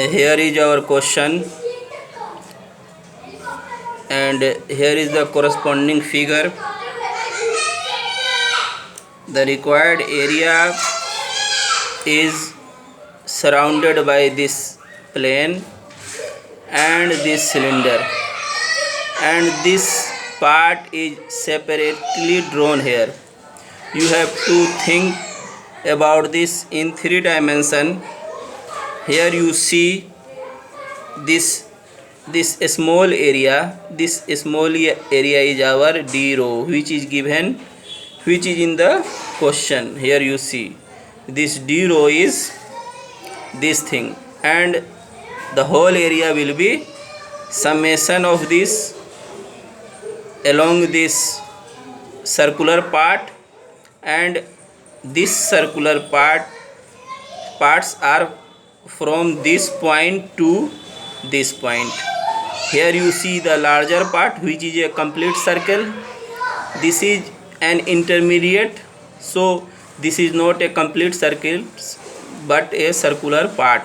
Here is our question, and here is the corresponding figure. The required area is surrounded by this plane and this cylinder, and this part is separately drawn here. You have to think about this in 3 dimension. Here you see this small area. This small area is our D row, which is given, which is in the question. Here you see this D row is this thing, and the whole area will be summation of this along this circular part, and this circular parts are from this point to this point. Here you see the larger part, which is a complete circle. This is an intermediate, so this is not a complete circle but a circular part.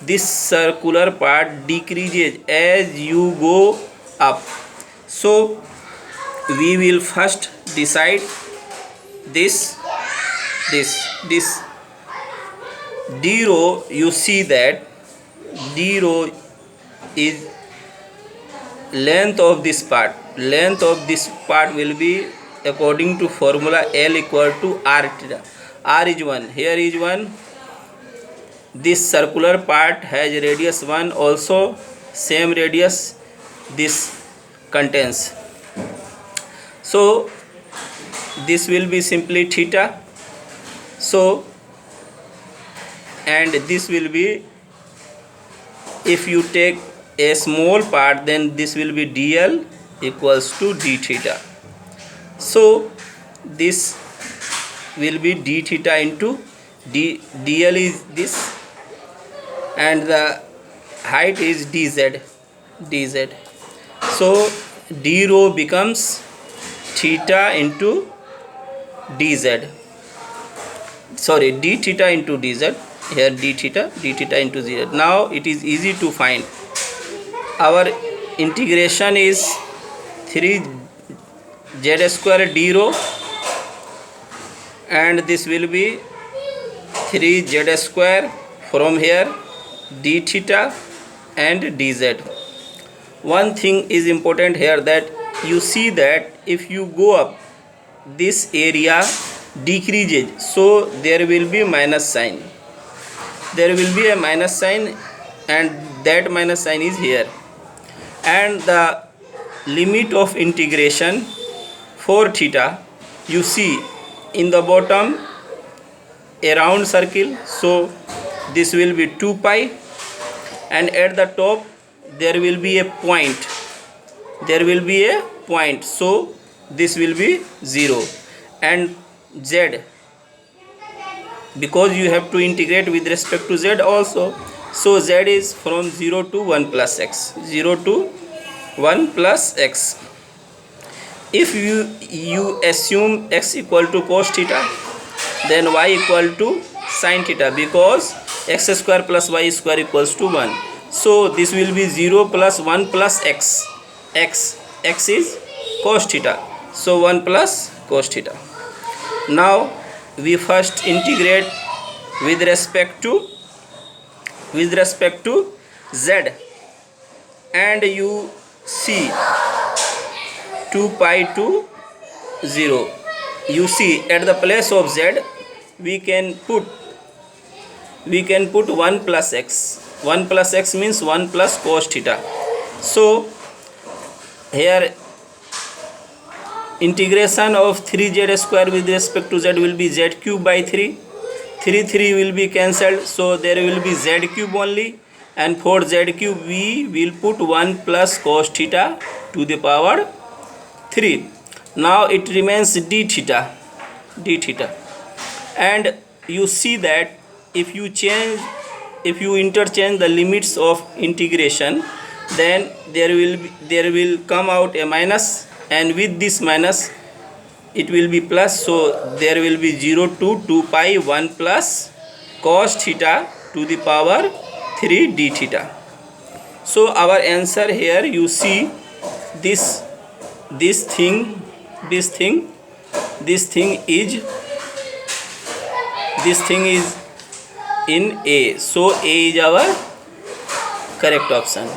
This circular part decreases as you go up. So we will first decide this D row. You see that D row is length of this part. Length of this part will be according to formula L equal to R theta. R is 1. Here is 1. This circular part has radius 1, also same radius this contains. So this will be simply theta. So, and this will be, if you take a small part, then this will be dl equals to d theta. So this will be d theta into dl is this, and the height is dz. So d rho becomes theta into dz. Sorry, d theta into dz. Here d theta into z. Now it is easy to find. Our integration is 3z square d rho, and this will be 3z square from here d theta and dz. One thing is important here, that you see that if you go up, this area decreases, so there will be minus sign. There will be a minus sign, and that minus sign is here. And the limit of integration for theta, you see in the bottom a round circle, so this will be 2 pi, and at the top there will be a point. So this will be 0. And z, because you have to integrate with respect to z also, so z is from 0 to 1 plus x. 0 to 1 plus x. If you assume x equal to cos theta, then y equal to sin theta, because x square plus y square equals to 1. So this will be 0 plus 1 plus x. X is cos theta, so 1 plus cos theta. Now we first integrate with respect to z, and you see 2 pi to 0. You see at the place of z we can put 1 plus x. 1 plus x means 1 plus cos theta. So here integration of 3z square with respect to z will be z cube by 3. 3 will be cancelled, so there will be z cube only, and for z cube we will put 1 plus cos theta to the power 3. Now it remains d theta, and you see that if you interchange the limits of integration, then there will come out a minus, and with this minus it will be plus, so there will be 0 to 2 pi 1 plus cos theta to the power 3 d theta. So our answer here, you see this thing is in A. So A is our correct option.